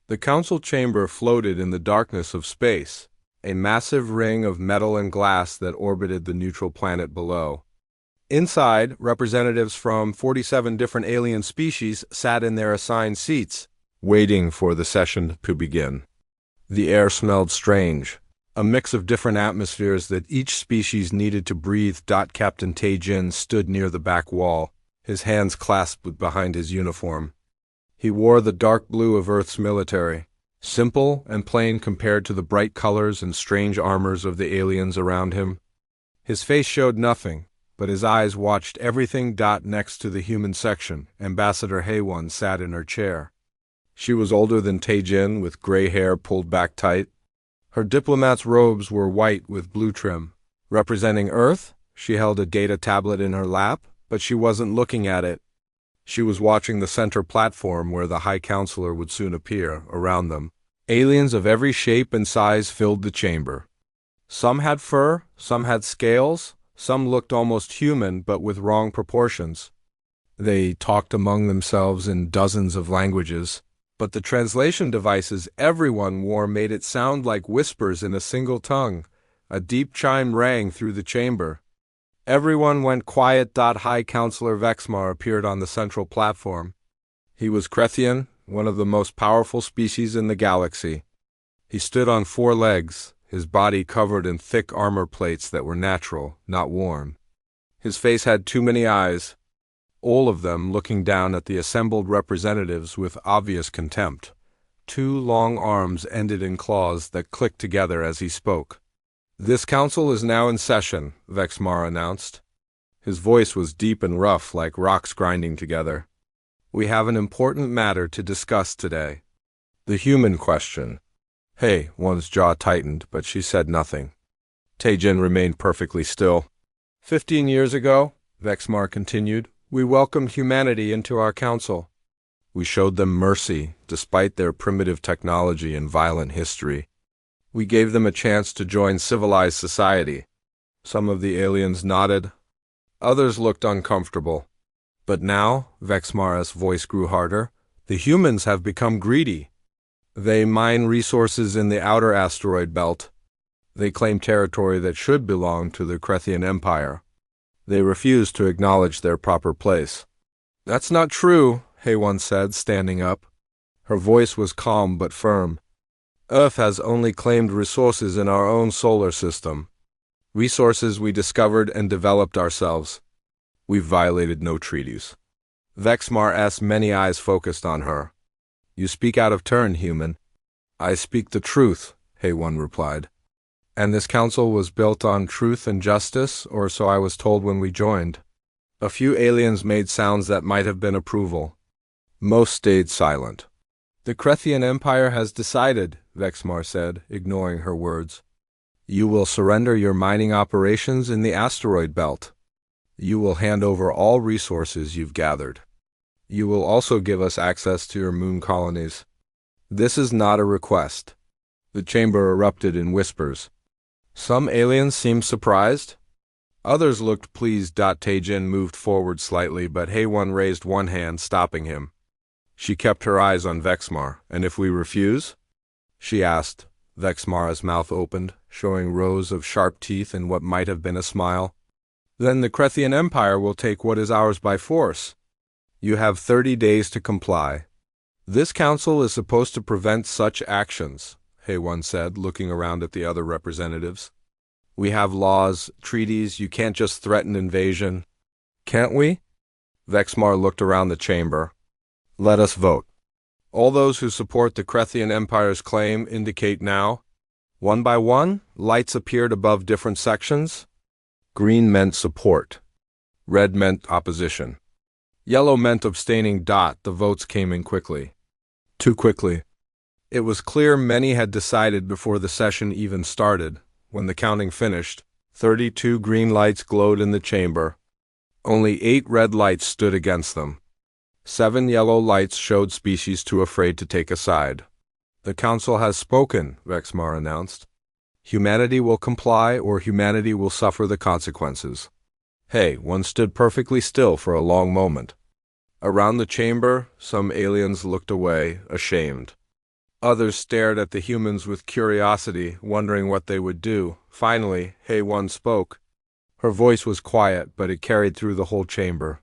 The council chamber floated in the darkness of space, a massive ring of metal and glass that orbited the neutral planet below. Inside, representatives from 47 different alien species sat in their assigned seats, waiting for the session to begin. The air smelled strange, a mix of different atmospheres that each species needed to breathe. Captain Tae-jin stood near the back wall, his hands clasped behind his uniform. He wore the dark blue of Earth's military, simple and plain compared to the bright colors and strange armors of the aliens around him. His face showed nothing, but his eyes watched everything. Next to the human section, Ambassador Haewon sat in her chair. She was older than Tae-jin, with gray hair pulled back tight. Her diplomat's robes were white with blue trim. Representing Earth, she held a data tablet in her lap, but she wasn't looking at it. She was watching the center platform where the High Counselor would soon appear. Around them, aliens of every shape and size filled the chamber. Some had fur, some had scales, some looked almost human but with wrong proportions. They talked among themselves in dozens of languages, but the translation devices everyone wore made it sound like whispers in a single tongue. A deep chime rang through the chamber. Everyone went quiet. High Counselor Vexmar appeared on the central platform. He was Krethian, one of the most powerful species in the galaxy. He stood on 4 legs, his body covered in thick armor plates that were natural, not worn. His face had too many eyes, all of them looking down at the assembled representatives with obvious contempt. 2 long arms ended in claws that clicked together as he spoke. "This council is now in session," Vexmar announced. His voice was deep and rough, like rocks grinding together. "We have an important matter to discuss today. The human question." One's jaw tightened, but she said nothing. Tae-jin remained perfectly still. 15 years ago, Vexmar continued, we welcomed humanity into our council. We showed them mercy, despite their primitive technology and violent history. We gave them a chance to join civilized society. Some of the aliens nodded. Others looked uncomfortable. But now, Vexmar's voice grew harder, the humans have become greedy. They mine resources in the outer asteroid belt. They claim territory that should belong to the Krethian Empire. They refuse to acknowledge their proper place. "That's not true," Haewon said, standing up. Her voice was calm but firm. "Earth has only claimed resources in our own solar system. Resources we discovered and developed ourselves. We've violated no treaties." Vexmar's many eyes focused on her. "You speak out of turn, human." "I speak the truth," Haewon replied. "And this council was built on truth and justice, or so I was told when we joined." A few aliens made sounds that might have been approval. Most stayed silent. "The Krethian Empire has decided," Vexmar said, ignoring her words. "You will surrender your mining operations in the asteroid belt. You will hand over all resources you've gathered. You will also give us access to your moon colonies. This is not a request." The chamber erupted in whispers. Some aliens seemed surprised. Others looked pleased. Tae-jin moved forward slightly, but Haewon raised one hand, stopping him. She kept her eyes on Vexmar. "And if we refuse?" she asked. Vexmar's mouth opened, showing rows of sharp teeth in what might have been a smile. "Then the Krethian Empire will take what is ours by force. You have 30 days to comply. This council is supposed to prevent such actions," Haewon said, looking around at the other representatives. "We have laws, treaties. You can't just threaten invasion." "Can't we?" Vexmar looked around the chamber. "Let us vote. All those who support the Krethian Empire's claim indicate now." One by one, lights appeared above different sections. Green meant support. Red meant opposition. Yellow meant abstaining. The votes came in quickly. Too quickly. It was clear many had decided before the session even started. When the counting finished, 32 green lights glowed in the chamber. Only 8 red lights stood against them. 7 yellow lights showed species too afraid to take a side. "The council has spoken," Vexmar announced. "Humanity will comply or humanity will suffer the consequences." One stood perfectly still for a long moment. Around the chamber, some aliens looked away, ashamed. Others stared at the humans with curiosity, wondering what they would do. Finally, Hay-1 spoke. Her voice was quiet, but it carried through the whole chamber.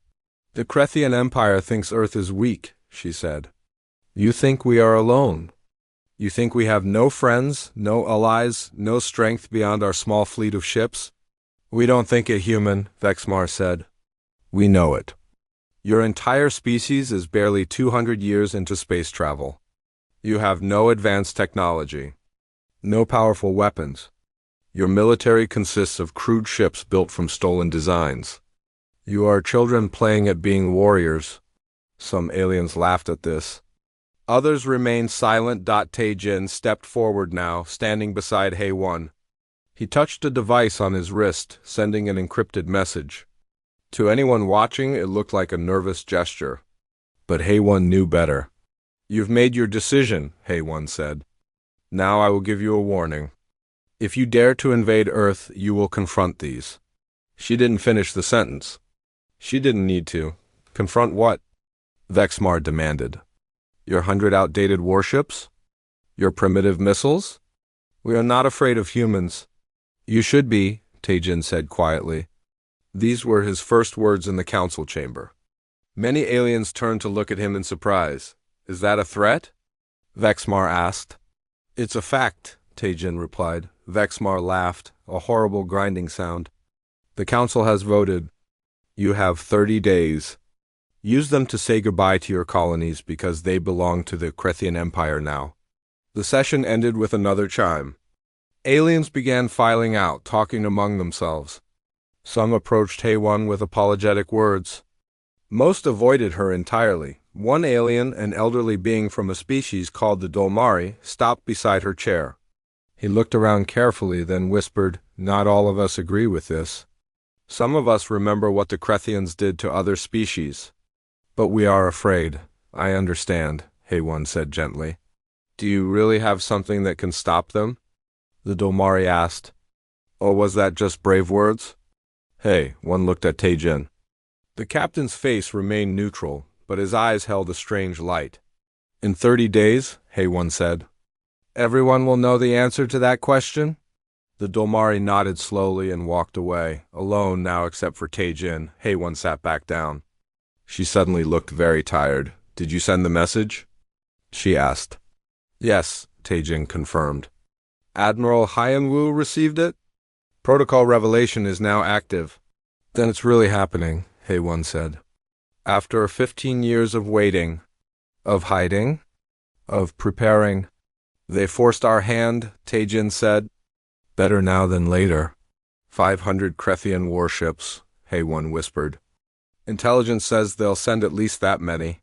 "The Crethian Empire thinks Earth is weak," she said. "You think we are alone. You think we have no friends, no allies, no strength beyond our small fleet of ships?" "We don't think it, human," Vexmar said. "We know it. Your entire species is barely 200 years into space travel. You have no advanced technology, no powerful weapons. Your military consists of crude ships built from stolen designs. You are children playing at being warriors." Some aliens laughed at this. Others remained silent. Tae-jin stepped forward now, standing beside Hay-1. He touched a device on his wrist, sending an encrypted message. To anyone watching, it looked like a nervous gesture. But Hay-1 knew better. "You've made your decision," Hay-1 said. "Now I will give you a warning. If you dare to invade Earth, you will confront these." She didn't finish the sentence. She didn't need to. "Confront what?" Vexmar demanded. "Your 100 outdated warships? Your primitive missiles? We are not afraid of humans." "You should be," Tae-jin said quietly. These were his first words in the council chamber. Many aliens turned to look at him in surprise. "Is that a threat?" Vexmar asked. "It's a fact," Tae-jin replied. Vexmar laughed, a horrible grinding sound. "The council has voted. You have 30 days. Use them to say goodbye to your colonies because they belong to the Crethian Empire now." The session ended with another chime. Aliens began filing out, talking among themselves. Some approached Hay-1 with apologetic words. Most avoided her entirely. One alien, an elderly being from a species called the Dolmari, stopped beside her chair. He looked around carefully, then whispered, "Not all of us agree with this. Some of us remember what the Crethians did to other species. But we are afraid." "I understand," Hay-1 said gently. "Do you really have something that can stop them?" the Dolmari asked. "Or was that just brave words?" Hay-1 looked at Tae-jin. The captain's face remained neutral, but his eyes held a strange light. "In 30 days, Hay-1 said. "Everyone will know the answer to that question?" The Dolmari nodded slowly and walked away, alone now except for Tae-jin. Hay-1 sat back down. She suddenly looked very tired. "Did you send the message?" she asked. "Yes," Tae-jin confirmed. "Admiral Hyun-woo received it? Protocol Revelation is now active." "Then it's really happening," Hay-1 said. "After 15 years of waiting, of hiding, of preparing, they forced our hand," Tae-jin said. "Better now than later." 500 Crethian warships, Hay-1 whispered. "Intelligence says they'll send at least that many."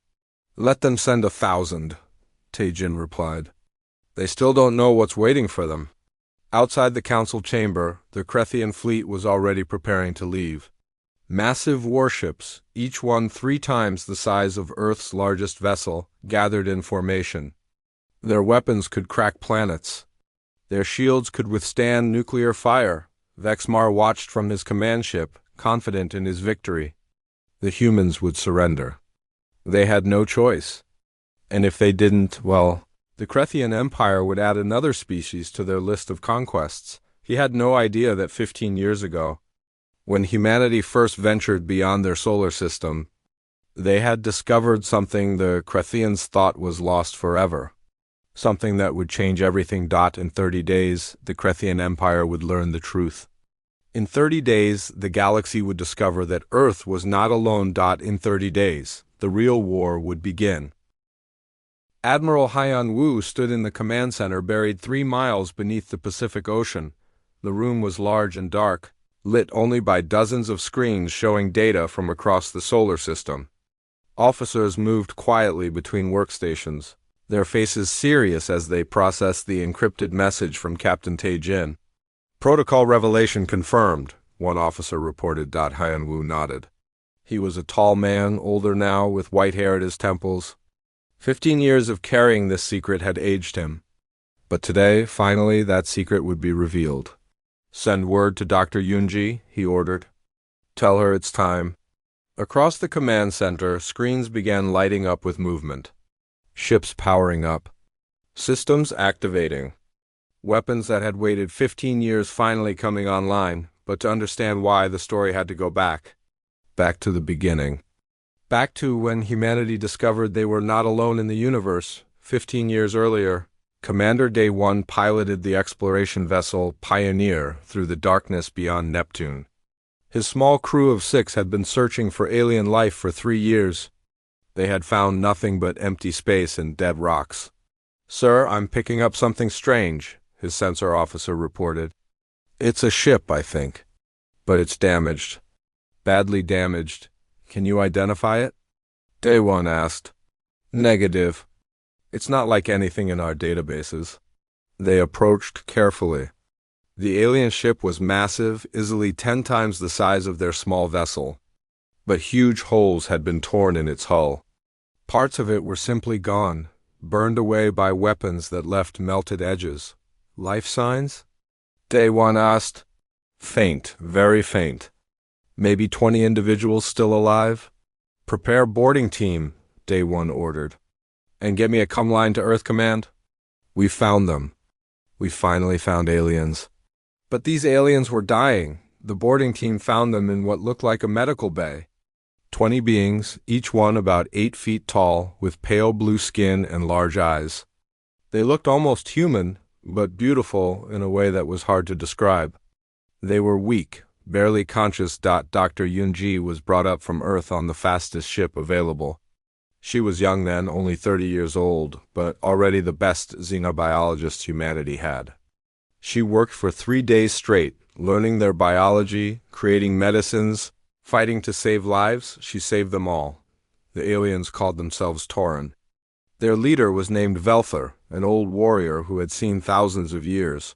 "Let them send 1,000, Tae-jin replied. "They still don't know what's waiting for them." Outside the council chamber, the Crethian fleet was already preparing to leave. Massive warships, each one 3 times the size of Earth's largest vessel, gathered in formation. Their weapons could crack planets. Their shields could withstand nuclear fire. Vexmar watched from his command ship, confident in his victory. The humans would surrender. They had no choice. And if they didn't, well, the Crethian Empire would add another species to their list of conquests. He had no idea that 15 years ago, when humanity first ventured beyond their solar system, they had discovered something the Crethians thought was lost forever. Something that would change everything. In 30 days, the Crethian Empire would learn the truth. In 30 days, the galaxy would discover that Earth was not alone. In 30 days, the real war would begin. Admiral Hyun-woo stood in the command center buried 3 miles beneath the Pacific Ocean. The room was large and dark, lit only by dozens of screens showing data from across the solar system. Officers moved quietly between workstations, their faces serious as they processed the encrypted message from Captain Tae-jin. "Protocol Revelation confirmed," one officer reported. Hyun-woo nodded. He was a tall man, older now, with white hair at his temples. 15 years of carrying this secret had aged him. But today, finally, that secret would be revealed. "Send word to Dr. Yoonji," he ordered. "Tell her it's time." Across the command center, screens began lighting up with movement. Ships powering up. Systems activating. Weapons that had waited 15 years finally coming online, but to understand why, the story had to go back. Back to the beginning. Back to when humanity discovered they were not alone in the universe. 15 years earlier, Commander Day 1 piloted the exploration vessel Pioneer through the darkness beyond Neptune. His small crew of 6 had been searching for alien life for 3 years. They had found nothing but empty space and dead rocks. "Sir, I'm picking up something strange," his sensor officer reported. "It's a ship, I think. But it's damaged. Badly damaged. Can you identify it?" Day 1 asked. "Negative. It's not like anything in our databases." They approached carefully. The alien ship was massive, easily 10 times the size of their small vessel. But huge holes had been torn in its hull. Parts of it were simply gone, burned away by weapons that left melted edges. "Life signs?" Day 1 asked. "Faint, very faint. Maybe 20 individuals still alive." "Prepare boarding team," Day 1 ordered. "And get me a come line to Earth Command." "We found them. We finally found aliens." "But these aliens were dying. The boarding team found them in what looked like a medical bay." 20 beings, each one about 8 feet tall, with pale blue skin and large eyes. They looked almost human, but beautiful in a way that was hard to describe. They were weak, barely conscious. Dr. Yunji was brought up from Earth on the fastest ship available. She was young then, only 30 years old, but already the best xenobiologist humanity had. She worked for 3 days straight, learning their biology, creating medicines, fighting to save lives. She saved them all. The aliens called themselves Tauran. Their leader was named Velther, an old warrior who had seen thousands of years.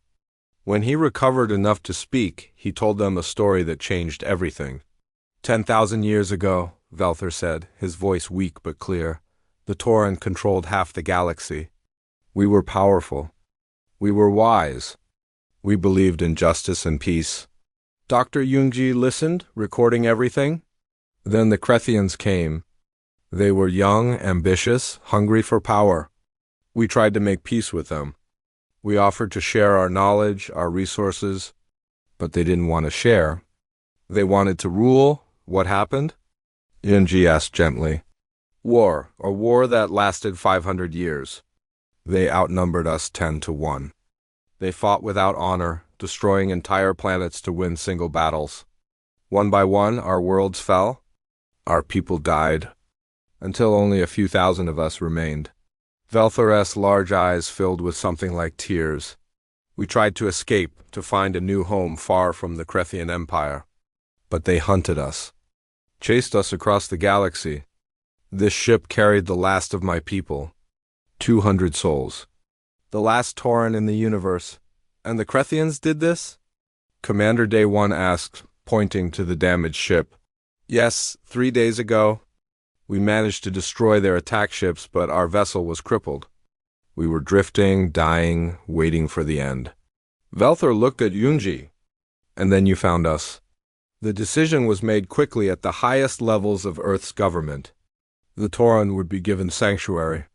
When he recovered enough to speak, he told them a story that changed everything. 10,000 years ago, Velther said, his voice weak but clear, the Tauran controlled half the galaxy. We were powerful. We were wise. We believed in justice and peace. Dr. Yunji listened, recording everything. Then the Krethians came. They were young, ambitious, hungry for power. We tried to make peace with them. We offered to share our knowledge, our resources, but they didn't want to share. They wanted to rule. What happened? Yunji asked gently. War, a war that lasted 500 years. They outnumbered us 10 to 1. They fought without honor, destroying entire planets to win single battles. One by one, our worlds fell. Our people died, until only a few thousand of us remained. Velther's large eyes filled with something like tears. We tried to escape, to find a new home far from the Krethian Empire. But they hunted us, chased us across the galaxy. This ship carried the last of my people, 200 souls. The last Tauran in the universe. And the Krethians did this? Commander Day 1 asked, pointing to the damaged ship. Yes, 3 days ago. We managed to destroy their attack ships, but our vessel was crippled. We were drifting, dying, waiting for the end. Velther looked at Yunji. And then you found us. The decision was made quickly at the highest levels of Earth's government. The Tauran would be given sanctuary.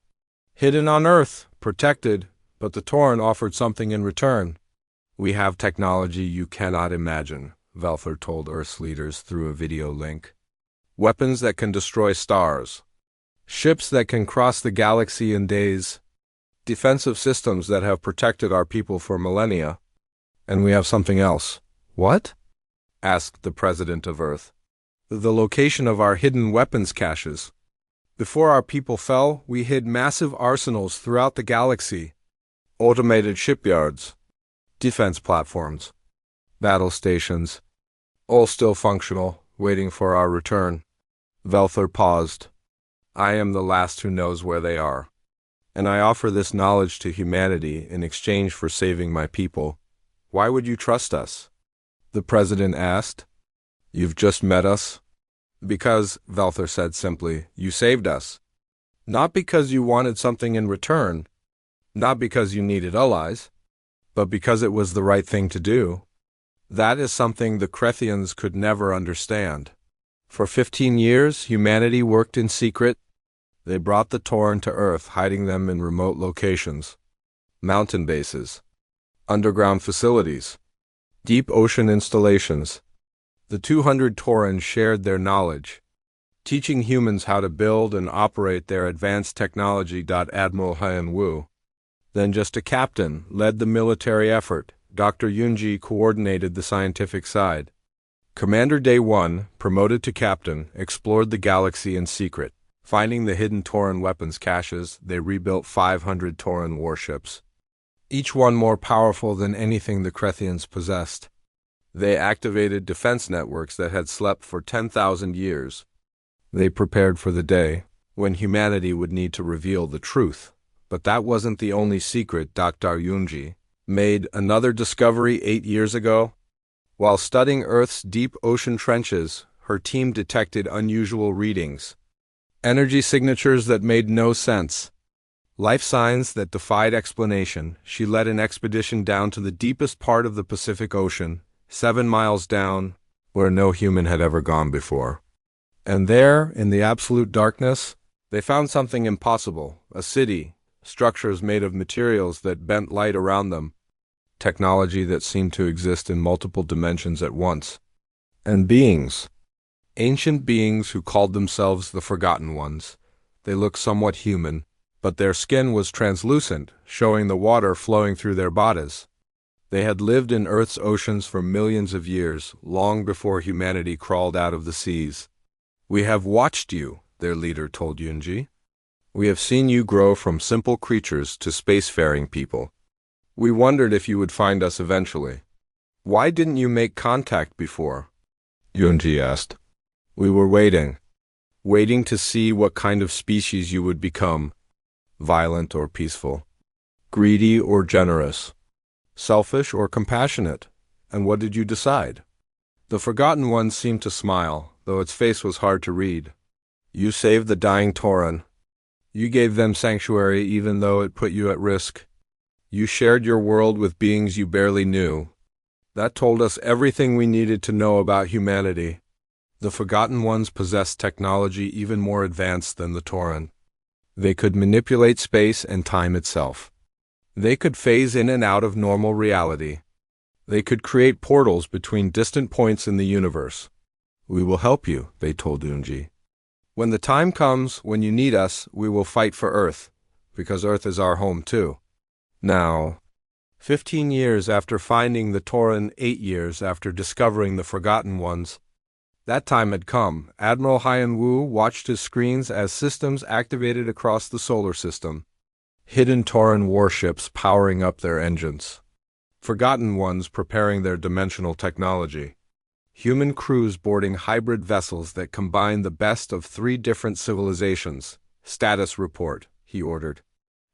Hidden on Earth, protected, but the Tauran offered something in return. We have technology you cannot imagine, Velther told Earth's leaders through a video link. Weapons that can destroy stars. Ships that can cross the galaxy in days. Defensive systems that have protected our people for millennia. And we have something else. What? Asked the president of Earth. The location of our hidden weapons caches. Before our people fell, we hid massive arsenals throughout the galaxy. Automated shipyards, defense platforms, battle stations, all still functional, waiting for our return. Velther paused. I am the last who knows where they are, and I offer this knowledge to humanity in exchange for saving my people. Why would you trust us? The president asked. You've just met us? Because, Velther said simply, you saved us. Not because you wanted something in return. Not because you needed allies, but because it was the right thing to do. That is something the Krethians could never understand. For 15 years, humanity worked in secret. They brought the Tauran to Earth, hiding them in remote locations. mountain bases, underground facilities, deep ocean installations. The 200 Taurans shared their knowledge, teaching humans how to build and operate their advanced technology. Admiral Hyun Woo, then just a captain, led the military effort. Dr. Yoonji coordinated the scientific side. Commander Day 1, promoted to captain, explored the galaxy in secret. Finding the hidden Tauran weapons caches, they rebuilt 500 Tauran warships, each one more powerful than anything the Krethians possessed. They activated defense networks that had slept for 10,000 years. They prepared for the day when humanity would need to reveal the truth. But that wasn't the only secret. Dr. Yoonji made another discovery 8 years ago. While studying Earth's deep ocean trenches, her team detected unusual readings, energy signatures that made no sense, life signs that defied explanation. She led an expedition down to the deepest part of the Pacific Ocean, 7 miles down, where no human had ever gone before. And there, in the absolute darkness, they found something impossible: a city, structures made of materials that bent light around them, technology that seemed to exist in multiple dimensions at once, and beings, ancient beings who called themselves the Forgotten Ones. They looked somewhat human, but their skin was translucent, showing the water flowing through their bodies. They had lived in Earth's oceans for millions of years, long before humanity crawled out of the seas. "We have watched you," their leader told Yoonji. "We have seen you grow from simple creatures to spacefaring people. We wondered if you would find us eventually. Why didn't you make contact before?" Yoonji asked. "We were waiting to see what kind of species you would become, violent or peaceful, greedy or generous, selfish or compassionate. And what did you decide?" The Forgotten One seemed to smile, though its face was hard to read. "You saved the dying Tauran. You gave them sanctuary even though it put you at risk. You shared your world with beings you barely knew. That told us everything we needed to know about humanity." The Forgotten Ones possessed technology even more advanced than the Tauran. They could manipulate space and time itself. They could phase in and out of normal reality. They could create portals between distant points in the universe. "We will help you," they told Yoonji. "When the time comes, when you need us, we will fight for Earth, because Earth is our home too." Now, 15 years after finding the Tauran, 8 years after discovering the Forgotten Ones, that time had come. Admiral Hyun Woo watched his screens as systems activated across the solar system. Hidden Tauran warships powering up their engines. Forgotten Ones preparing their dimensional technology. Human crews boarding hybrid vessels that combine the best of 3 different civilizations. "Status report," he ordered.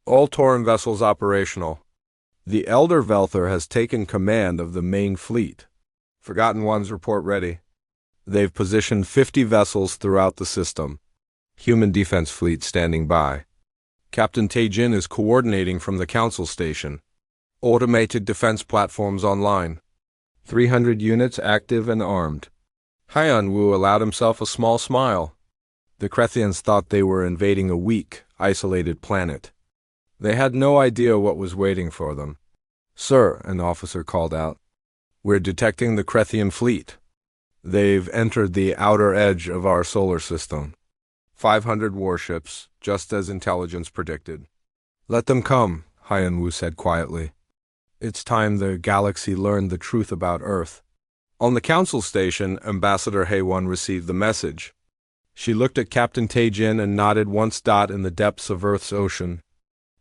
"All Tauran vessels operational. The Elder Velther has taken command of the main fleet. Forgotten Ones report ready. They've positioned 50 vessels throughout the system. Human defense fleet standing by. Captain Tae-jin is coordinating from the Council station. Automated defense platforms online. 300 units active and armed." Hyun Woo allowed himself a small smile. The Krethians thought they were invading a weak, isolated planet. They had no idea what was waiting for them. "Sir," an officer called out, "we're detecting the Krethian fleet. They've entered the outer edge of our solar system. 500 warships, just as intelligence predicted." "Let them come," Hyun Woo said quietly. "It's time the galaxy learned the truth about Earth." On the Council station, Ambassador Hae-won received the message. She looked at Captain Tae-jin and nodded once. In the depths of Earth's ocean,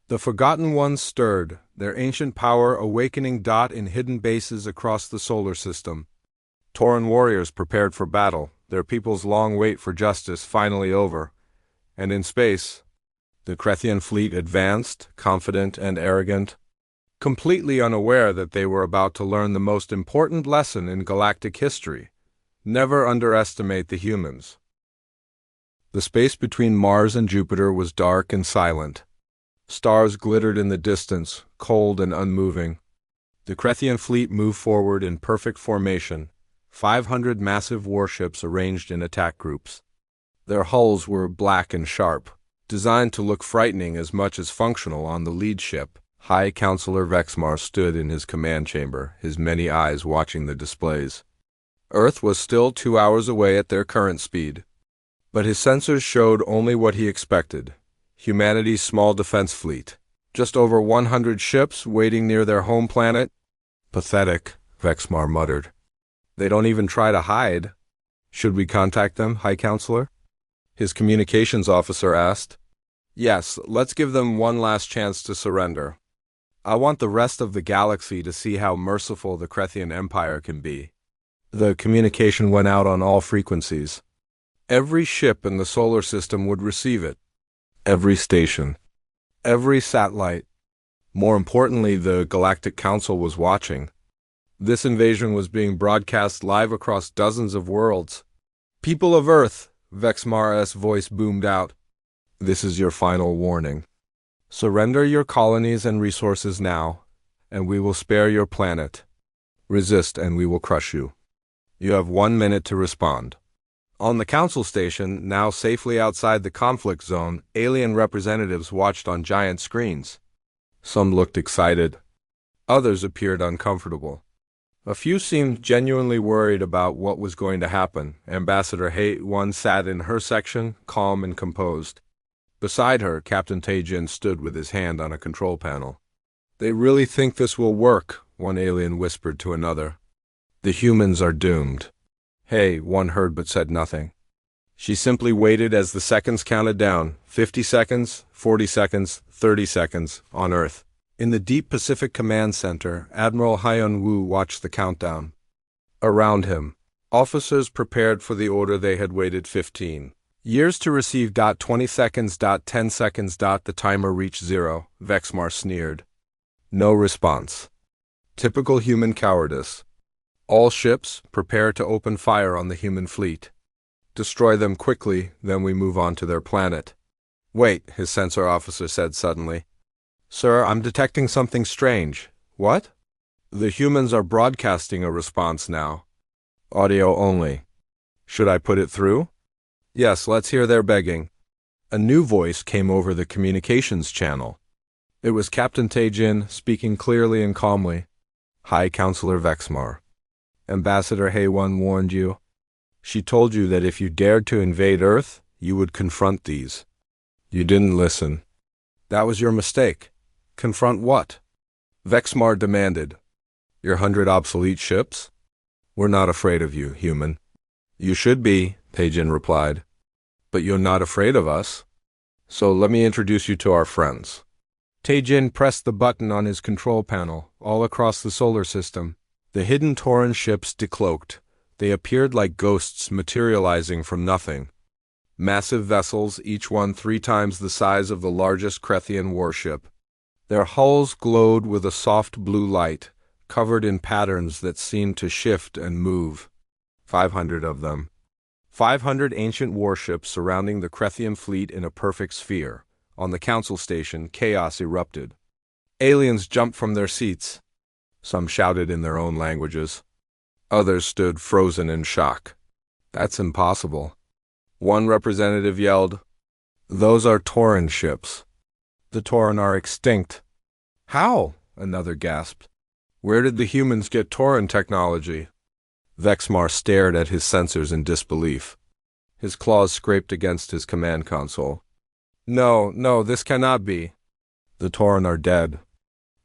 the Forgotten Ones stirred, their ancient power awakening. In hidden bases across the solar system, Tauran warriors prepared for battle, their people's long wait for justice finally over. And in space, the Krethian fleet advanced, confident and arrogant, completely unaware that they were about to learn the most important lesson in galactic history: never underestimate the humans. The space between Mars and Jupiter was dark and silent. Stars glittered in the distance, cold and unmoving. The Krethian fleet moved forward in perfect formation, 500 massive warships arranged in attack groups. Their hulls were black and sharp, designed to look frightening as much as functional. On the lead ship, High Counselor Vexmar stood in his command chamber, his many eyes watching the displays. Earth was still 2 hours away at their current speed, but his sensors showed only what he expected. Humanity's small defense fleet. Just over 100 ships waiting near their home planet. Pathetic, Vexmar muttered. They don't even try to hide. Should we contact them, High Counselor? His communications officer asked. Yes, let's give them one last chance to surrender. I want the rest of the galaxy to see how merciful the Krethian Empire can be. The communication went out on all frequencies. Every ship in the solar system would receive it. Every station. Every satellite. More importantly, the Galactic Council was watching. This invasion was being broadcast live across dozens of worlds. People of Earth, Vexmar's voice boomed out. This is your final warning. Surrender your colonies and resources now, and we will spare your planet. Resist and we will crush you. You have 1 minute to respond. On the council station, now safely outside the conflict zone, alien representatives watched on giant screens. Some looked excited. Others appeared uncomfortable. A few seemed genuinely worried about what was going to happen. Ambassador HFY sat in her section, calm and composed. Beside her, Captain Taejin stood with his hand on a control panel. They really think this will work, one alien whispered to another. The humans are doomed. Hey, one heard but said nothing. She simply waited as the seconds counted down, 50 seconds, 40 seconds, 30 seconds, on Earth. In the deep Pacific Command Center, Admiral Hyun-woo watched the countdown. Around him, officers prepared for the order they had waited 15 years to receive. 20 seconds, 10 seconds. The timer reached 0, Vexmar sneered. No response. Typical human cowardice. All ships, prepare to open fire on the human fleet. Destroy them quickly, then we move on to their planet. Wait, his sensor officer said suddenly. Sir, I'm detecting something strange. What? The humans are broadcasting a response now. Audio only. Should I put it through? Yes, let's hear their begging. A new voice came over the communications channel. It was Captain Taejin speaking clearly and calmly. High Counselor Vexmar. Ambassador HFY warned you. She told you that if you dared to invade Earth, you would confront these. You didn't listen. That was your mistake. Confront what? Vexmar demanded. Your 100 obsolete ships? We're not afraid of you, human. You should be, Taejin replied. But you're not afraid of us. So let me introduce you to our friends. Taejin pressed the button on his control panel, all across the solar system. The hidden Tauran ships decloaked. They appeared like ghosts materializing from nothing. Massive vessels, each one 3 times the size of the largest Krethian warship. Their hulls glowed with a soft blue light, covered in patterns that seemed to shift and move. 500 of them. 500 ancient warships surrounding the Krethian fleet in a perfect sphere. On the council station, chaos erupted. Aliens jumped from their seats. Some shouted in their own languages. Others stood frozen in shock. That's impossible. One representative yelled, Those are Tauran ships. The Tauran are extinct. How? Another gasped. Where did the humans get Tauran technology? Vexmar stared at his sensors in disbelief. His claws scraped against his command console. No, this cannot be. The Tauran are dead.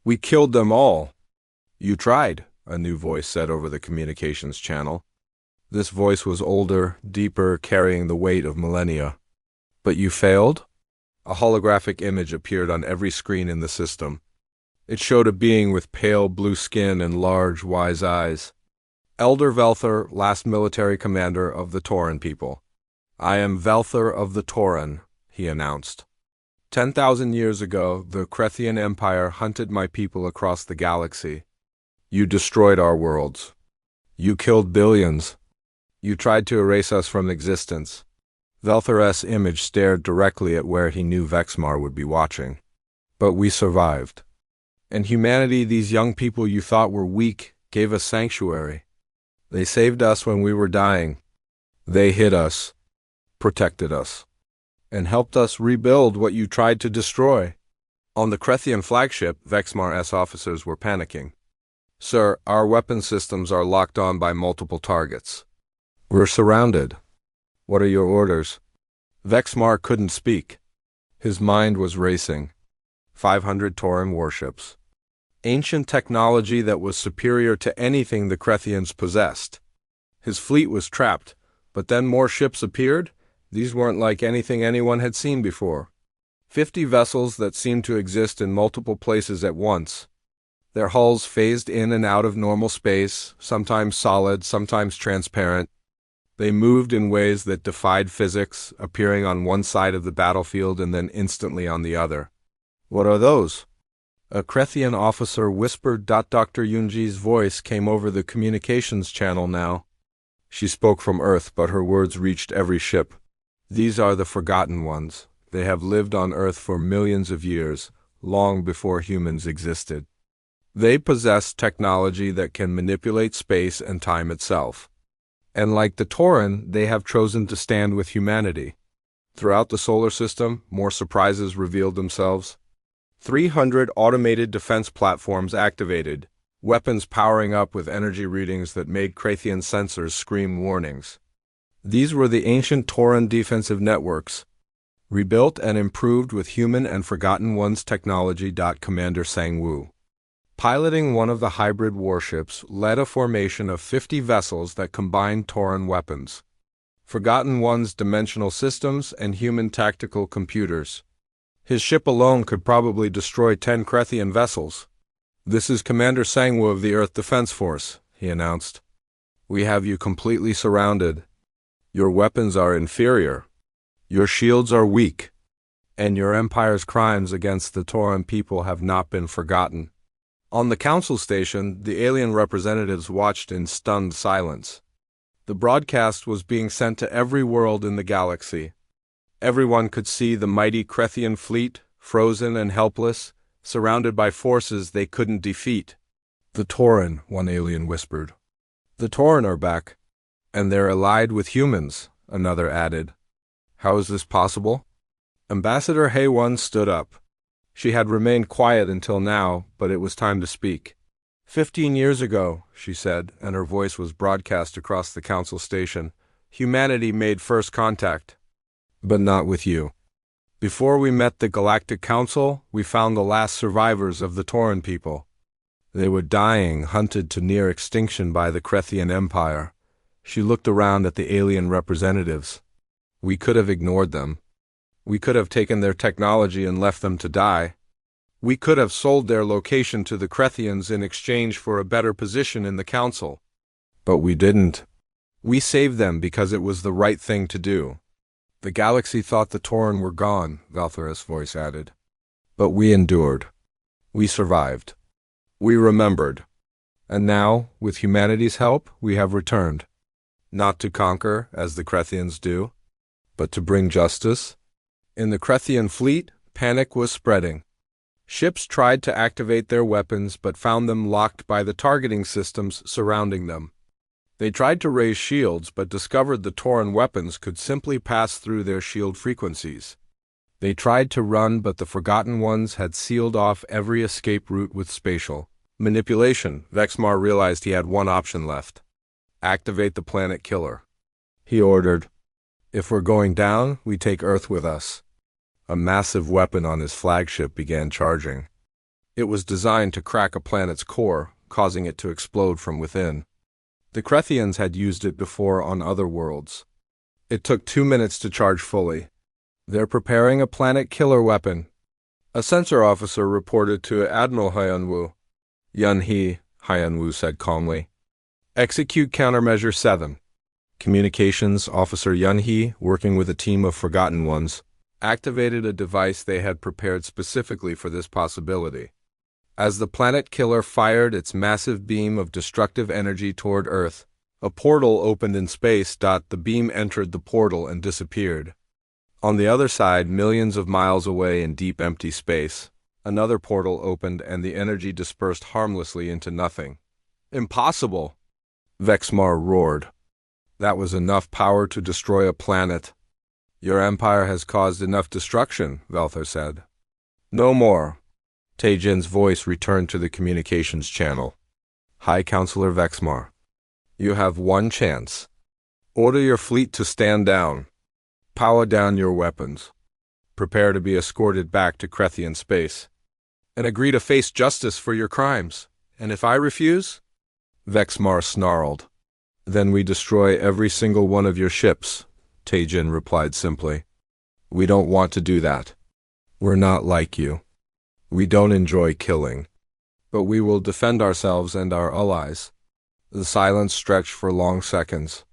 We killed them all. You tried, a new voice said over the communications channel. This voice was older, deeper, carrying the weight of millennia. But you failed? A holographic image appeared on every screen in the system. It showed a being with pale blue skin and large, wise eyes. Elder Velthor, last military commander of the Tauran people. I am Velthor of the Tauran, he announced. 10,000 years ago, the Krethian Empire hunted my people across the galaxy. You destroyed our worlds. You killed billions. You tried to erase us from existence. Velthor's image stared directly at where he knew Vexmar would be watching. But we survived. And humanity, these young people you thought were weak, gave us sanctuary. They saved us when we were dying. They hid us, protected us, and helped us rebuild what you tried to destroy. On the Krethian flagship, Vexmar's officers were panicking. "Sir, our weapon systems are locked on by multiple targets. We're surrounded. What are your orders?" Vexmar couldn't speak. His mind was racing. 500 Tauran warships. Ancient technology that was superior to anything the Krethians possessed. His fleet was trapped, but then more ships appeared. These weren't like anything anyone had seen before. 50 vessels that seemed to exist in multiple places at once. Their hulls phased in and out of normal space, sometimes solid, sometimes transparent. They moved in ways that defied physics, appearing on one side of the battlefield and then instantly on the other. "What are those?" A Krethian officer whispered. Dr. Yunji's voice came over the communications channel now. She spoke from Earth, but her words reached every ship. "These are the Forgotten Ones. They have lived on Earth for millions of years, long before humans existed. They possess technology that can manipulate space and time itself. And like the Tauran, they have chosen to stand with humanity." Throughout the solar system, more surprises revealed themselves. 300 automated defense platforms activated, weapons powering up with energy readings that made Krethian sensors scream warnings. These were the ancient Tauran defensive networks, rebuilt and improved with human and Forgotten Ones technology. Commander Sang-woo, piloting one of the hybrid warships, led a formation of 50 vessels that combined Tauran weapons, Forgotten Ones dimensional systems, and human tactical computers. His ship alone could probably destroy 10 Krethian vessels. "This is Commander Sang-woo of the Earth Defense Force," he announced. "We have you completely surrounded. Your weapons are inferior. Your shields are weak. And your Empire's crimes against the Tauran people have not been forgotten." On the Council station, the alien representatives watched in stunned silence. The broadcast was being sent to every world in the galaxy. Everyone could see the mighty Krethian fleet, frozen and helpless, surrounded by forces they couldn't defeat. "The Tauran," one alien whispered. "The Tauran are back. And they're allied with humans," another added. "How is this possible?" Ambassador Haewon stood up. She had remained quiet until now, but it was time to speak. 15 years ago, she said, and her voice was broadcast across the Council station, humanity made first contact. But not with you. Before we met the Galactic Council, we found the last survivors of the Tauran people. They were dying, hunted to near extinction by the Krethian Empire. She looked around at the alien representatives. We could have ignored them. We could have taken their technology and left them to die. We could have sold their location to the Krethians in exchange for a better position in the Council. But we didn't. We saved them because it was the right thing to do. The galaxy thought the Tauran were gone, Valthera's voice added. But we endured. We survived. We remembered. And now, with humanity's help, we have returned. Not to conquer, as the Krethians do, but to bring justice. In the Krethian fleet, panic was spreading. Ships tried to activate their weapons but found them locked by the targeting systems surrounding them. They tried to raise shields but discovered the Tauran weapons could simply pass through their shield frequencies. They tried to run, but the Forgotten Ones had sealed off every escape route with spatial manipulation. Vexmar realized he had one option left. Activate the planet killer. He ordered, "If we're going down, we take Earth with us." A massive weapon on his flagship began charging. It was designed to crack a planet's core, causing it to explode from within. The Krethians had used it before on other worlds. It took 2 minutes to charge fully. "They're preparing a planet killer weapon," a sensor officer reported to Admiral Hyun-woo. "Yun-hee," Hyun-woo said calmly. "Execute countermeasure 7. Communications Officer Yun-hee, working with a team of Forgotten Ones, activated a device they had prepared specifically for this possibility. As the planet killer fired its massive beam of destructive energy toward Earth, a portal opened in space. The beam entered the portal and disappeared. On the other side, millions of miles away in deep empty space, another portal opened and the energy dispersed harmlessly into nothing. "Impossible!" Vexmar roared. "That was enough power to destroy a planet." "Your empire has caused enough destruction," Valther said. "No more. Taejin's voice returned to the communications channel. High Counselor Vexmar. You have one chance. Order your fleet to stand down. Power down your weapons. Prepare to be escorted back to Krethian space. And agree to face justice for your crimes. And if I refuse? Vexmar snarled. Then we destroy every single one of your ships, Taejin replied simply. We don't want to do that. We're not like you. We don't enjoy killing. But we will defend ourselves and our allies. The silence stretched for long seconds.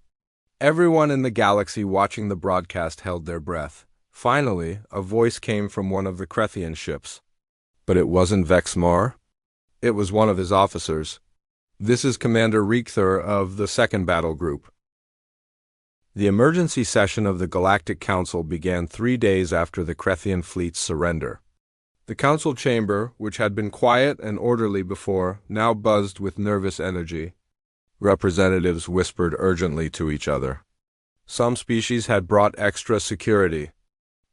Everyone in the galaxy watching the broadcast held their breath. Finally, a voice came from one of the Krethian ships. But it wasn't Vexmar. It was one of his officers. This is Commander Reichther of the 2nd Battle Group. The emergency session of the Galactic Council began 3 days after the Krethian fleet's surrender. The council chamber, which had been quiet and orderly before, now buzzed with nervous energy. Representatives whispered urgently to each other. Some species had brought extra security.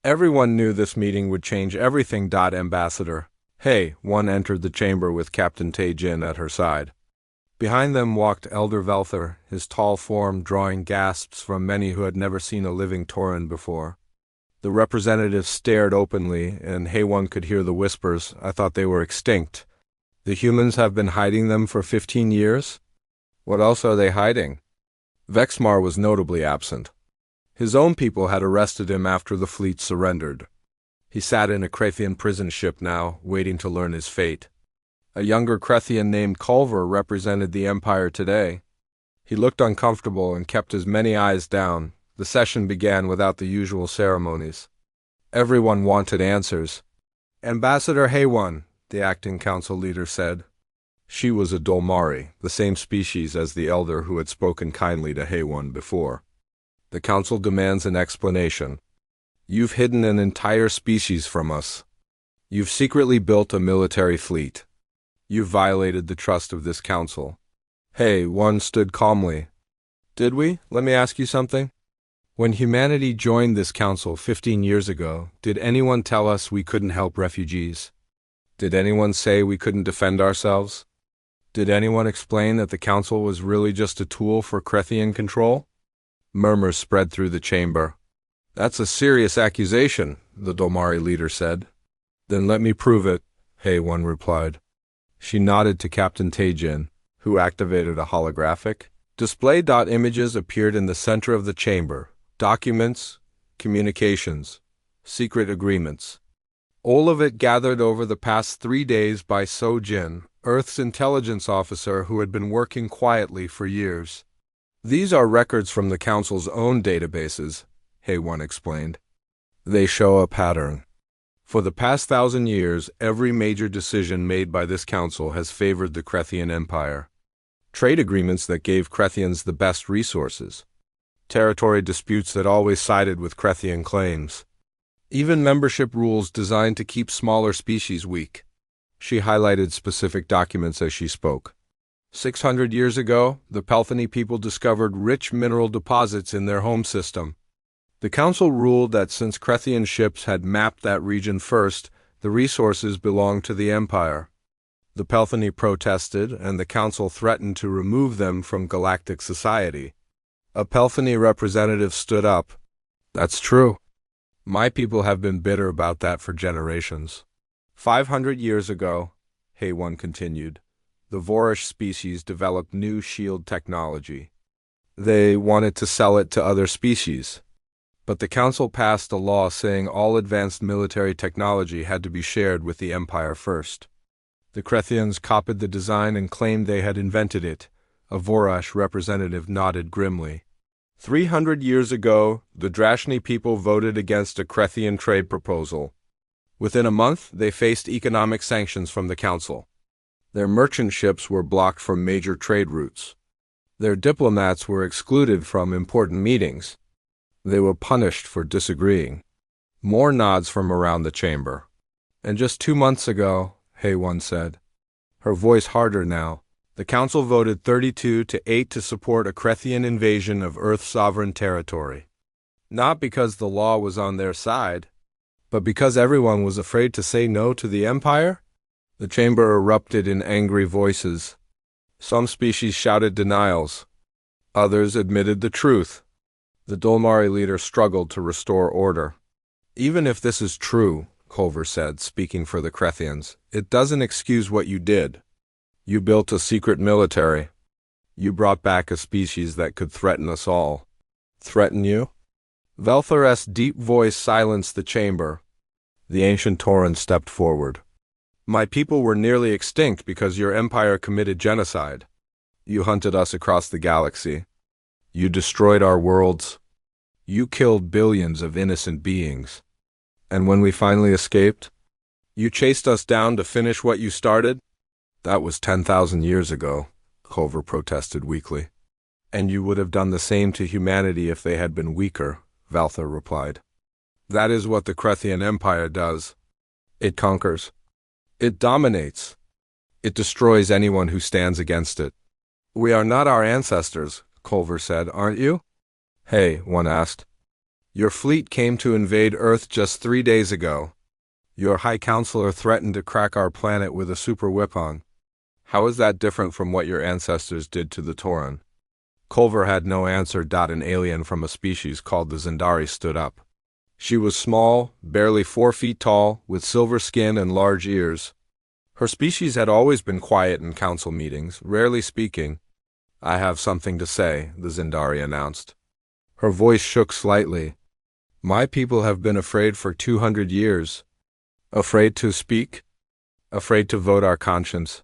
Everyone knew this meeting would change everything. Ambassador Hey, one entered the chamber with Captain Taejin at her side. Behind them walked Elder Velther, his tall form drawing gasps from many who had never seen a living Tauran before. The representatives stared openly, and Hayone could hear the whispers. I thought they were extinct. The humans have been hiding them for 15 years? What else are they hiding? Vexmar was notably absent. His own people had arrested him after the fleet surrendered. He sat in a Krethian prison ship now, waiting to learn his fate. A younger Krethian named Culver represented the Empire today. He looked uncomfortable and kept his many eyes down. The session began without the usual ceremonies. Everyone wanted answers. Ambassador Hayone, the acting council leader said. She was a Dolmari, the same species as the elder who had spoken kindly to Hayone before. The council demands an explanation. You've hidden an entire species from us. You've secretly built a military fleet. You've violated the trust of this council. Hayone stood calmly. Did we? Let me ask you something. When humanity joined this council 15 years ago, did anyone tell us we couldn't help refugees? Did anyone say we couldn't defend ourselves? Did anyone explain that the council was really just a tool for Krethian control? Murmurs spread through the chamber. That's a serious accusation, the Dolmari leader said. Then let me prove it, Hayone replied. She nodded to Captain Taejin, who activated a holographic display. Images appeared in the center of the chamber. Documents, communications, secret agreements. All of it gathered over the past 3 days by Sojin, Earth's intelligence officer who had been working quietly for years. These are records from the Council's own databases, Hayone explained. They show a pattern. For the past 1,000 years, every major decision made by this council has favored the Krethian Empire. Trade agreements that gave Krethians the best resources. Territory disputes that always sided with Krethian claims. Even membership rules designed to keep smaller species weak. She highlighted specific documents as she spoke. 600 years ago, the Pelthany people discovered rich mineral deposits in their home system. The council ruled that since Krethian ships had mapped that region first, the resources belonged to the Empire. The Pelthany protested, and the council threatened to remove them from galactic society. A Pelthany representative stood up. That's true. My people have been bitter about that for generations. 500 years ago, Hayone continued, the Vorish species developed new shield technology. They wanted to sell it to other species. But the council passed a law saying all advanced military technology had to be shared with the Empire first. The Krethians copied the design and claimed they had invented it. A Vorash representative nodded grimly. 300 years ago, the Drashni people voted against a Krethian trade proposal. Within a month, they faced economic sanctions from the council. Their merchant ships were blocked from major trade routes. Their diplomats were excluded from important meetings. They were punished for disagreeing. More nods from around the chamber. And just 2 months ago, Hayone said, her voice harder now, the council voted 32-8 to support a Krethian invasion of Earth's sovereign territory. Not because the law was on their side, but because everyone was afraid to say no to the Empire? The chamber erupted in angry voices. Some species shouted denials. Others admitted the truth. The Dolmari leader struggled to restore order. Even if this is true, Culver said, speaking for the Krethians, it doesn't excuse what you did. You built a secret military. You brought back a species that could threaten us all. Threaten you? Velthar's deep voice silenced the chamber. The ancient Tauran stepped forward. My people were nearly extinct because your empire committed genocide. You hunted us across the galaxy. You destroyed our worlds. You killed billions of innocent beings. And when we finally escaped, you chased us down to finish what you started? That was 10,000 years ago, Culver protested weakly. And you would have done the same to humanity if they had been weaker, Valthar replied. That is what the Krethian Empire does. It conquers. It dominates. It destroys anyone who stands against it. We are not our ancestors, Culver said, aren't you? Hey, one asked. Your fleet came to invade Earth just 3 days ago. Your High Counselor threatened to crack our planet with a super weapon. How is that different from what your ancestors did to the Tauran? Culver had no answer. An alien from a species called the Zendari stood up. She was small, barely 4 feet tall, with silver skin and large ears. Her species had always been quiet in council meetings, rarely speaking. I have something to say, the Zendari announced. Her voice shook slightly. My people have been afraid for 200 years. Afraid to speak? Afraid to vote our conscience.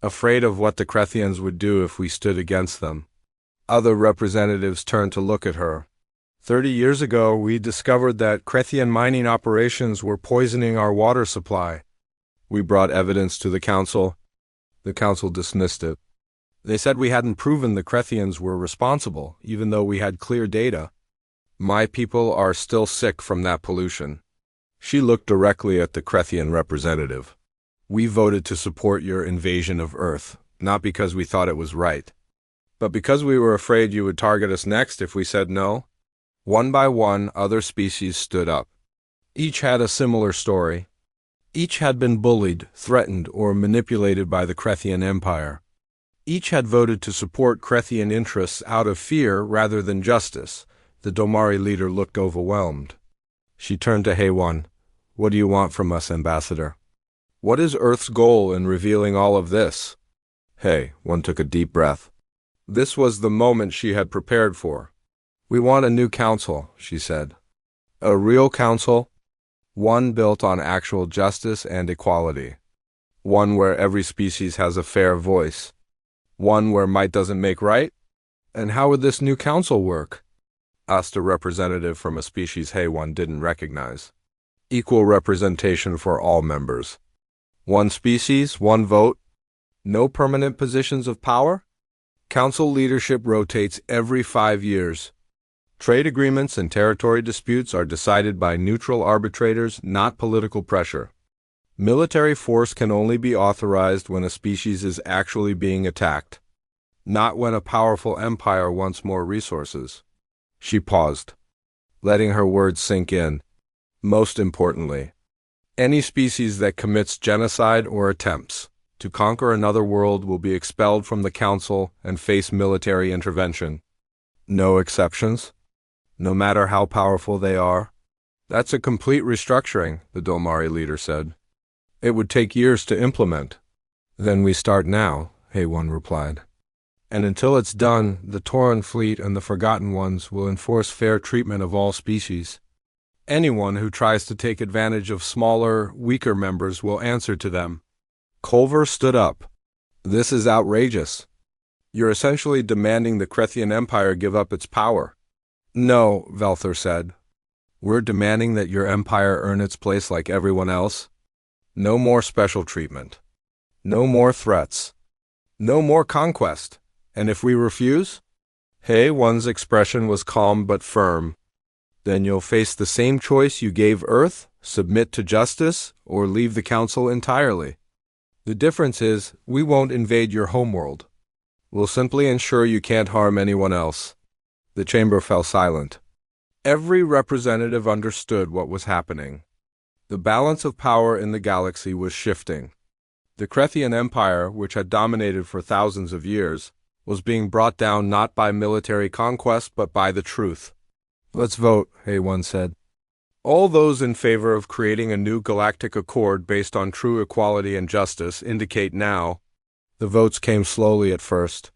Afraid of what the Krethians would do if we stood against them. Other representatives turned to look at her. 30 years ago, we discovered that Krethian mining operations were poisoning our water supply. We brought evidence to the council. The council dismissed it. They said we hadn't proven the Krethians were responsible, even though we had clear data. My people are still sick from that pollution. She looked directly at the Krethian representative. We voted to support your invasion of Earth, not because we thought it was right, but because we were afraid you would target us next if we said no. One by one, other species stood up. Each had a similar story. Each had been bullied, threatened, or manipulated by the Krethian Empire. Each had voted to support Krethian interests out of fear rather than justice. The Domari leader looked overwhelmed. She turned to Haywan. What do you want from us, Ambassador? What is Earth's goal in revealing all of this? One took a deep breath. This was the moment she had prepared for. We want a new council, she said. A real council, one built on actual justice and equality. One where every species has a fair voice. One where might doesn't make right? And how would this new council work? Asked a representative from a species Haywan didn't recognize. Equal representation for all members. One species, one vote. No permanent positions of power? Council leadership rotates every 5 years. Trade agreements and territory disputes are decided by neutral arbitrators, not political pressure. Military force can only be authorized when a species is actually being attacked, not when a powerful empire wants more resources. She paused, letting her words sink in. Most importantly, any species that commits genocide or attempts to conquer another world will be expelled from the Council and face military intervention. No exceptions, no matter how powerful they are. That's a complete restructuring, the Dolmari leader said. It would take years to implement. Then we start now, Haywan replied. And until it's done, the Tauran fleet and the Forgotten Ones will enforce fair treatment of all species. Anyone who tries to take advantage of smaller, weaker members will answer to them. Culver stood up. This is outrageous. You're essentially demanding the Krethian Empire give up its power. No, Velthar said. We're demanding that your empire earn its place like everyone else. No more special treatment. No more threats. No more conquest. And if we refuse? One's expression was calm but firm. Then you'll face the same choice you gave Earth, submit to justice, or leave the Council entirely. The difference is, we won't invade your homeworld. We'll simply ensure you can't harm anyone else. The chamber fell silent. Every representative understood what was happening. The balance of power in the galaxy was shifting. The Crethian Empire, which had dominated for thousands of years, was being brought down not by military conquest but by the truth. "Let's vote," A1 said. "All those in favor of creating a new galactic accord based on true equality and justice indicate now." The votes came slowly at first.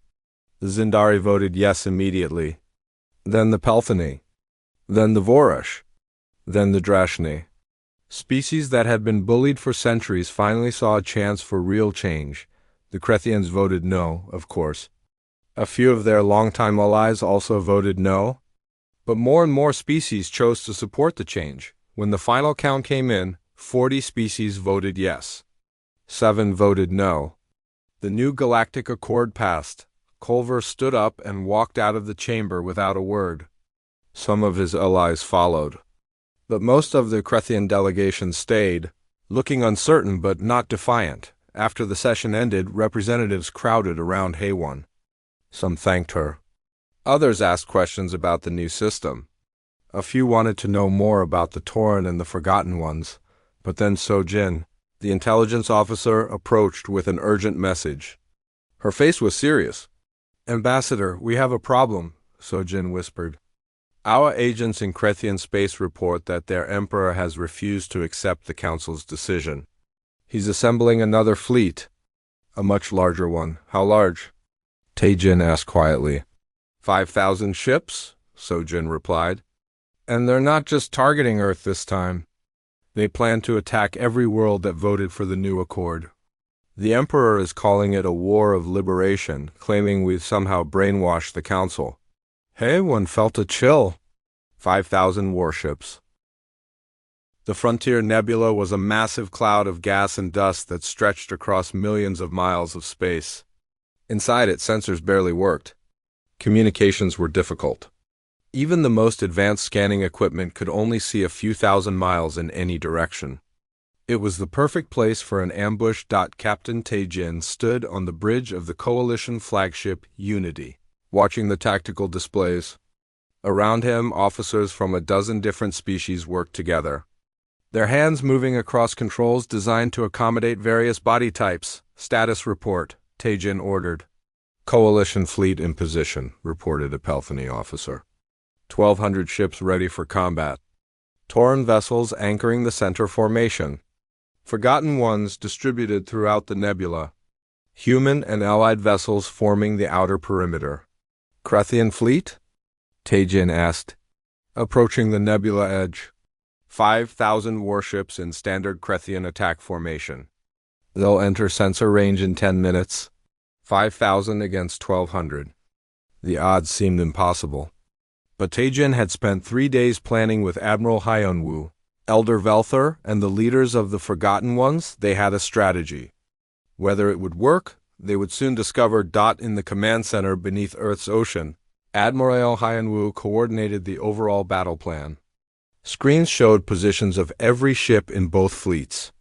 The Zindari voted yes immediately. Then the Pelthani. Then the Vorash. Then the Drashni. Species that had been bullied for centuries finally saw a chance for real change. The Crethians voted no, of course. A few of their longtime allies also voted no. But more and more species chose to support the change. When the final count came in, 40 species voted yes. 7 voted no. The new Galactic Accord passed. Culver stood up and walked out of the chamber without a word. Some of his allies followed. But most of the Crethian delegation stayed, looking uncertain but not defiant. After the session ended, representatives crowded around Haywan. Some thanked her. Others asked questions about the new system. A few wanted to know more about the Tauren and the Forgotten Ones, but then Sojin, the intelligence officer, approached with an urgent message. Her face was serious. "Ambassador, we have a problem," Sojin whispered. "Our agents in Crethian space report that their emperor has refused to accept the council's decision. He's assembling another fleet, a much larger one." "How large?" Taejin asked quietly. 5,000 ships, Sojin replied. "And they're not just targeting Earth this time. They plan to attack every world that voted for the new accord. The Emperor is calling it a war of liberation, claiming we've somehow brainwashed the Council." One felt a chill. 5,000 warships. The Frontier Nebula was a massive cloud of gas and dust that stretched across millions of miles of space. Inside it, sensors barely worked. Communications were difficult. Even the most advanced scanning equipment could only see a few thousand miles in any direction. It was the perfect place for an ambush. Captain Taejin stood on the bridge of the Coalition flagship Unity, watching the tactical displays. Around him, officers from a dozen different species worked together, their hands moving across controls designed to accommodate various body types. "Status report," Taejin ordered. "Coalition fleet in position," reported a Pelthani officer. 1,200 ships ready for combat. Tauren vessels anchoring the center formation. Forgotten Ones distributed throughout the nebula. Human and allied vessels forming the outer perimeter. "Crethian fleet?" Taejin asked. "Approaching the nebula edge. 5,000 warships in standard Crethian attack formation. They'll enter sensor range in 10 minutes. 5,000 against 1,200. The odds seemed impossible. But Taejin had spent 3 days planning with Admiral Hyunwoo, Elder Velthor, and the leaders of the Forgotten Ones. They had a strategy. Whether it would work, they would soon discover. In the command center beneath Earth's ocean, Admiral Hyunwoo coordinated the overall battle plan. Screens showed positions of every ship in both fleets.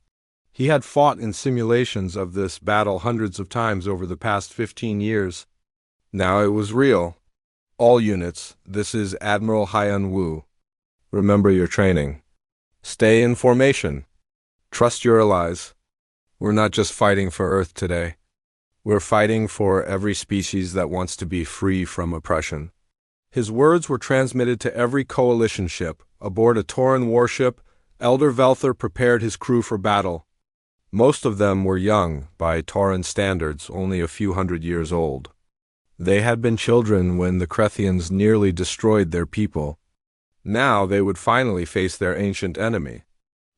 He had fought in simulations of this battle hundreds of times over the past 15 years. Now it was real. "All units, this is Admiral Hyunwoo. Remember your training. Stay in formation. Trust your allies. We're not just fighting for Earth today. We're fighting for every species that wants to be free from oppression." His words were transmitted to every coalition ship. Aboard a Tauren warship, Elder Velthor prepared his crew for battle. Most of them were young, by Tauren standards, only a few hundred years old. They had been children when the Crethians nearly destroyed their people. Now they would finally face their ancient enemy.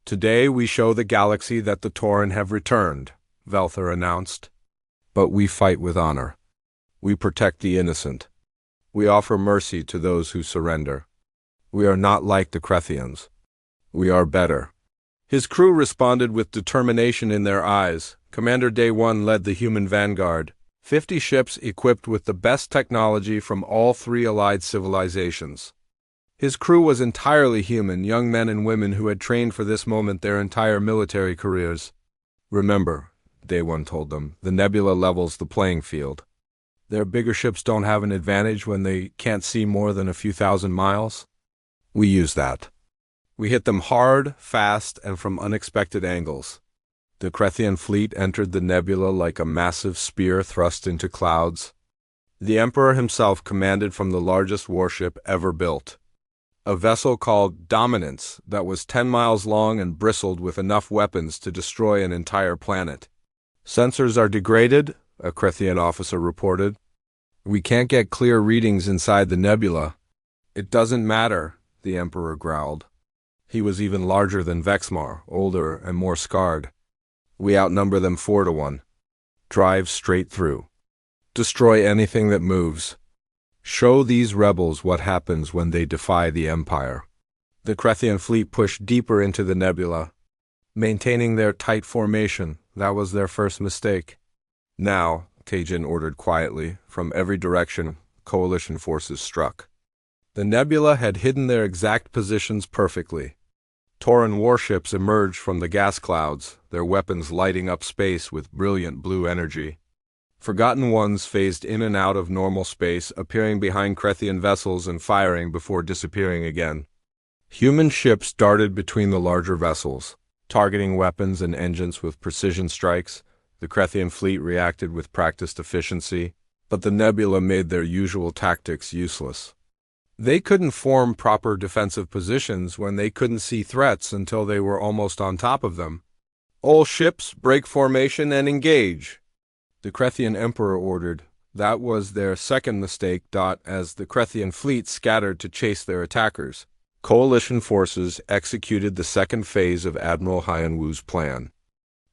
"Today we show the galaxy that the Tauren have returned," Velthor announced. "But we fight with honor. We protect the innocent. We offer mercy to those who surrender. We are not like the Crethians. We are better." His crew responded with determination in their eyes. Commander Day 1 led the human vanguard, 50 ships equipped with the best technology from all 3 allied civilizations. His crew was entirely human, young men and women who had trained for this moment their entire military careers. "Remember," Day 1 told them, "the nebula levels the playing field. Their bigger ships don't have an advantage when they can't see more than a few thousand miles. We use that. We hit them hard, fast, and from unexpected angles. The Krethian fleet entered the nebula like a massive spear thrust into clouds. The Emperor himself commanded from the largest warship ever built, a vessel called Dominance that was 10 miles long and bristled with enough weapons to destroy an entire planet. "Sensors are degraded," a Krethian officer reported. "We can't get clear readings inside the nebula." "It doesn't matter," the Emperor growled. He was even larger than Vexmar, older and more scarred. "We outnumber them 4-1. Drive straight through. Destroy anything that moves. Show these rebels what happens when they defy the Empire." The Krethian fleet pushed deeper into the nebula, maintaining their tight formation. That was their first mistake. "Now," Teijin ordered quietly, from every direction, coalition forces struck. The nebula had hidden their exact positions perfectly. Tauran warships emerged from the gas clouds, their weapons lighting up space with brilliant blue energy. Forgotten Ones phased in and out of normal space, appearing behind Krethian vessels and firing before disappearing again. Human ships darted between the larger vessels, targeting weapons and engines with precision strikes. The Krethian fleet reacted with practiced efficiency, but the nebula made their usual tactics useless. They couldn't form proper defensive positions when they couldn't see threats until they were almost on top of them. "All ships, break formation and engage," the Krethian Emperor ordered. That was their second mistake. As the Krethian fleet scattered to chase their attackers, coalition forces executed the second phase of Admiral Hyanwu's plan.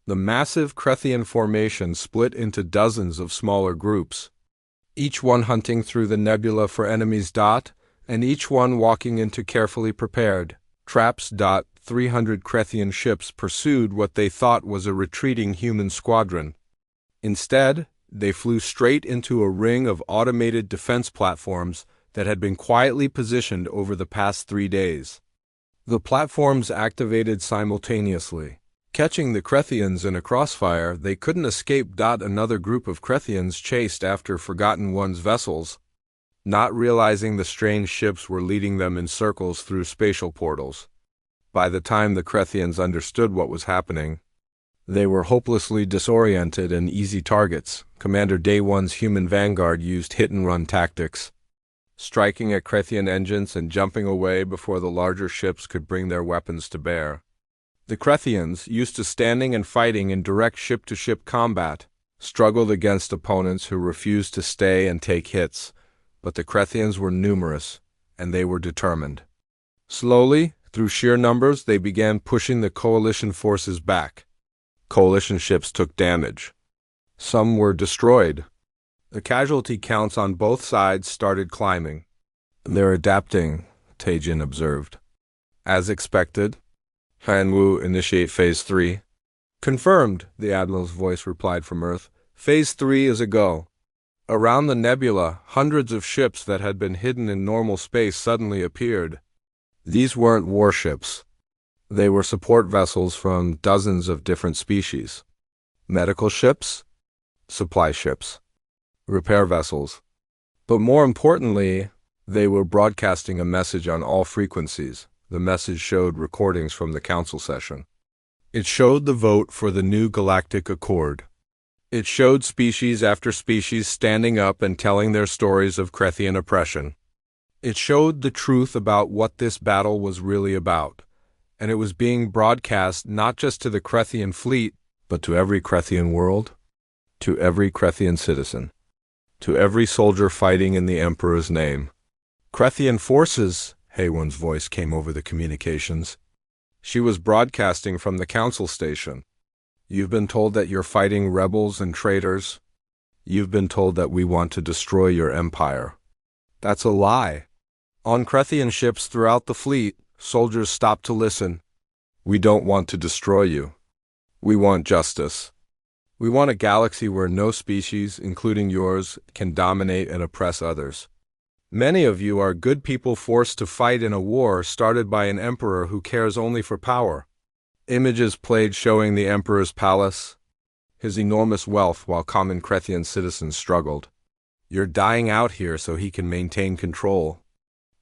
The massive Krethian formation split into dozens of smaller groups, each one hunting through the nebula for enemies. And each one walking into carefully prepared traps. 300 Krethian ships pursued what they thought was a retreating human squadron. Instead, they flew straight into a ring of automated defense platforms that had been quietly positioned over the past 3 days. The platforms activated simultaneously. Catching the Krethians in a crossfire, they couldn't escape. Another group of Krethians chased after Forgotten One's vessels, not realizing the strange ships were leading them in circles through spatial portals. By the time the Krethians understood what was happening, they were hopelessly disoriented and easy targets. Commander Day One's human vanguard used hit-and-run tactics, striking at Krethian engines and jumping away before the larger ships could bring their weapons to bear. The Krethians, used to standing and fighting in direct ship-to-ship combat, struggled against opponents who refused to stay and take hits. But the Krethians were numerous, and they were determined. Slowly, through sheer numbers, they began pushing the coalition forces back. Coalition ships took damage. Some were destroyed. The casualty counts on both sides started climbing. "They're adapting," Teijin observed. "As expected. Hyanwu initiate Phase 3. "Confirmed," the Admiral's voice replied from Earth. "Phase 3 is a go." Around the nebula, hundreds of ships that had been hidden in normal space suddenly appeared. These weren't warships. They were support vessels from dozens of different species. Medical ships, supply ships, repair vessels. But more importantly, they were broadcasting a message on all frequencies. The message showed recordings from the council session. It showed the vote for the new Galactic Accord. It showed species after species standing up and telling their stories of Krethian oppression. It showed the truth about what this battle was really about, and it was being broadcast not just to the Krethian fleet, but to every Krethian world, to every Krethian citizen, to every soldier fighting in the Emperor's name. "Krethian forces," Haywan's voice came over the communications. She was broadcasting from the council station. "You've been told that you're fighting rebels and traitors. You've been told that we want to destroy your empire. That's a lie." On Krethian ships throughout the fleet, soldiers stopped to listen. "We don't want to destroy you. We want justice. We want a galaxy where no species, including yours, can dominate and oppress others. Many of you are good people forced to fight in a war started by an emperor who cares only for power." Images played showing the Emperor's palace, his enormous wealth, while common Krethian citizens struggled. "You're dying out here so he can maintain control.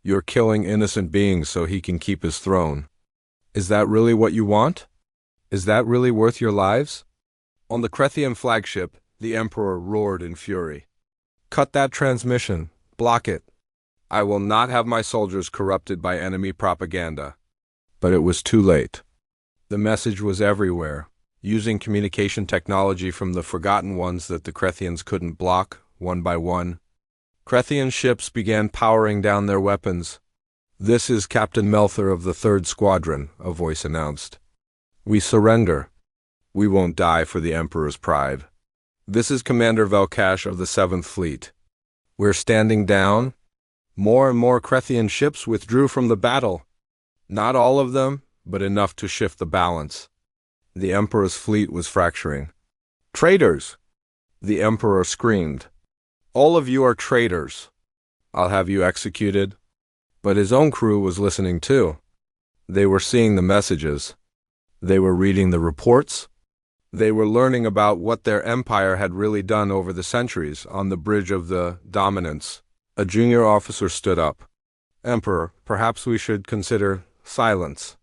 You're killing innocent beings so he can keep his throne. Is that really what you want?" Is that really worth your lives? On the Crethian flagship, the Emperor roared in fury. Cut that transmission. Block it. I will not have my soldiers corrupted by enemy propaganda. But it was too late. The message was everywhere, using communication technology from the Forgotten Ones that the Crethians couldn't block, one by one. Crethian ships began powering down their weapons. "This is Captain Melther of the 3rd Squadron," a voice announced. "We surrender. We won't die for the Emperor's pride. This is Commander Velkash of the 7th Fleet. We're standing down." More and more Crethian ships withdrew from the battle. Not all of them, but enough to shift the balance. The Emperor's fleet was fracturing. "Traitors!" the Emperor screamed. "All of you are traitors. I'll have you executed." But his own crew was listening too. They were seeing the messages. They were reading the reports. They were learning about what their empire had really done over the centuries on the bridge of the Dominance. A junior officer stood up. "Emperor, perhaps we should consider silence."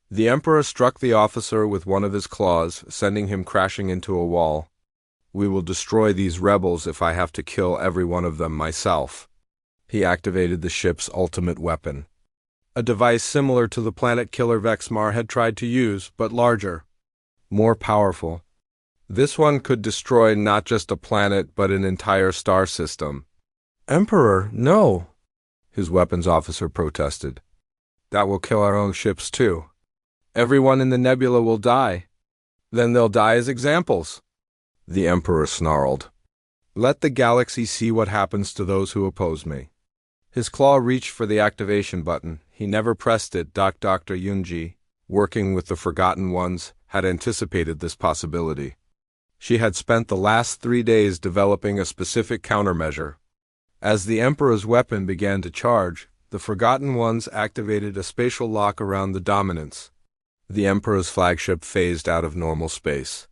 The Emperor struck the officer with one of his claws, sending him crashing into a wall. "We will destroy these rebels if I have to kill every one of them myself." He activated the ship's ultimate weapon. A device similar to the planet killer Vexmar had tried to use, but larger. More powerful. This one could destroy not just a planet, but an entire star system. "Emperor, no," his weapons officer protested. "That will kill our own ships too. Everyone in the nebula will die. Then they'll die as examples." The Emperor snarled. "Let the galaxy see what happens to those who oppose me." His claw reached for the activation button. He never pressed it. Dr. Yunji, working with the Forgotten Ones, had anticipated this possibility. She had spent the last 3 days developing a specific countermeasure. As the Emperor's weapon began to charge, the Forgotten Ones activated a spatial lock around the Dominance. The Emperor's flagship phased out of normal space.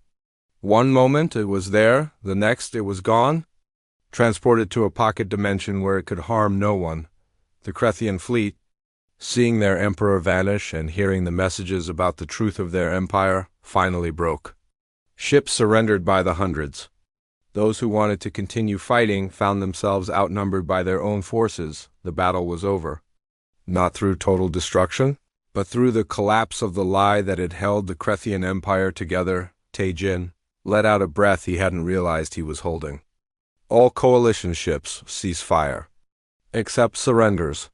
One moment it was there, the next it was gone, transported to a pocket dimension where it could harm no one. The Crethian fleet, seeing their Emperor vanish and hearing the messages about the truth of their empire, finally broke. Ships surrendered by the hundreds. Those who wanted to continue fighting found themselves outnumbered by their own forces. The battle was over. Not through total destruction, but through the collapse of the lie that had held the Crethian Empire together. Taejin let out a breath he hadn't realized he was holding. All coalition ships cease fire. Except surrenders.